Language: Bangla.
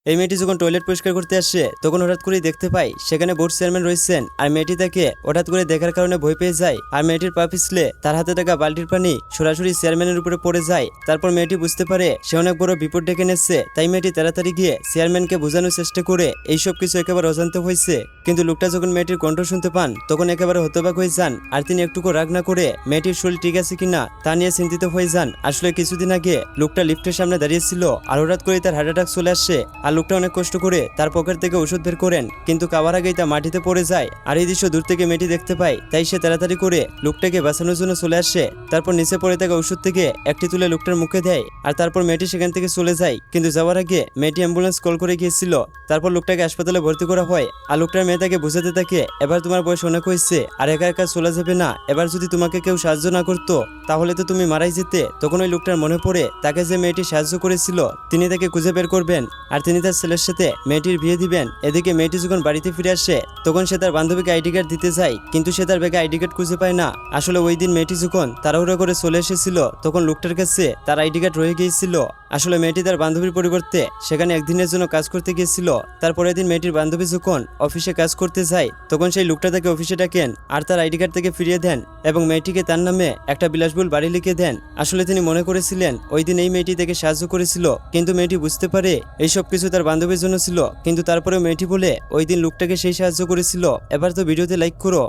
এই মেয়েটি যখন টয়লেট পরিষ্কার করতে আসে তখন হঠাৎ করেই দেখতে পাই সেখানে বোর্ড চেয়ারম্যান রয়েছেন আর মেয়েটি তাকে হঠাৎ করে দেখার কারণে ভয় পেয়ে যায় আর মেয়েটির পা পিছলে তার হাতে থাকা বালতির পানি সরাসরি চেয়ারম্যানের উপরে পড়ে যায়। তারপর মেয়েটি বুঝতে পারে সে অনেক বড় বিপদ ডেকে নিচ্ছে, তাই মেয়েটি তাড়াতাড়ি গিয়ে চেয়ারম্যানকে বোঝানোর চেষ্টা করে এইসব কিছু একেবারে অজান্তে হয়েছে। কিন্তু লোকটা যখন মেয়েটির কণ্ঠ শুনতে পান তখন একেবারে হতবাক হয়ে যান আর তিনি একটুকু রাগ না করে মেয়েটির শরীর ঠিক আছে কিনা তা নিয়ে চিন্তিত হয়ে যান। আসলে কিছুদিন আগে লোকটা লিফটের সামনে দাঁড়িয়েছিল আর হঠাৎ করে তার হার্ট অ্যাটাক চলে আসে আর লোকটা অনেক কষ্ট করে তার পকেট থেকে ওষুধ বের করেন, কিন্তু খাওয়ার আগেই তা মাটিতে পড়ে যায়। আর এই দৃশ্য দূর থেকে মেয়েটি দেখতে পায়, তাই সে তাড়াতাড়ি করে লোকটাকে বাঁচানোর জন্য চলে আসে। তারপর নিচে পড়ে থাকা ওষুধ থেকে একটি তুলে লোকটার মুখে দেয় আর তারপর মেয়েটি সেখান থেকে চলে যায়। কিন্তু যাওয়ার আগে মেয়েটি অ্যাম্বুলেন্স কল করে গিয়েছিল। তারপর লোকটাকে হাসপাতালে ভর্তি করা হয় আর লোকটার মেয়ে তাকে বোঝাতে থাকে এবার তোমার বয়স অনেক হয়েছে আর একা একা চলে যাবে না, এবার যদি তোমাকে কেউ সাহায্য না করতো তাহলে তো তুমি মারাই যেতে। তখন ওই লোকটার মনে পড়ে তাকে যে মেয়েটি সাহায্য করেছিল তিনি তাকে খুঁজে বের করবেন আর তিনি তার ছেলের সাথে মেয়েটির বিয়ে দিবেন। এদিকে মেয়েটি যখন বাড়িতে ফিরে আসে তখন সে তার বান্ধবীকে আইডি কার্ড দিতে যায়, কিন্তু সে তার ব্যাগে আইডি কার্ড খুঁজে পায় না। আসলে ওই দিন মেয়েটি যখন তাড়াহুড়ো করে চলে এসেছিল তখন লোকটার কাছে তার আইডি কার্ড রয়ে গিয়েছিল। আসলে মেয়েটি তার বান্ধবীর পরিবর্তে সেখানে একদিনের জন্য কাজ করতে গিয়েছিল। তারপরের দিন মেয়েটির বান্ধবী যখন অফিসে কাজ করতে যায় তখন সেই লোকটা তাকে অফিসে ডাকেন আর তার আইডি কার্ড থেকে ফিরিয়ে দেন এবং মেয়েটিকে তার নামে একটা বিলাসবহুল বাড়ি লিখে দেন। আসলে তিনি মনে করেছিলেন ওই দিন এই মেয়েটি তাকে সাহায্য করেছিল, কিন্তু মেয়েটি বুঝতে পারে এইসব কিছু তার বান্ধবীর জন্য ছিল, কিন্তু তারপরেও মেয়েটি বলে ওই দিন লোকটাকে সেই সাহায্য করেছিল। এবার তো ভিডিওতে লাইক করো।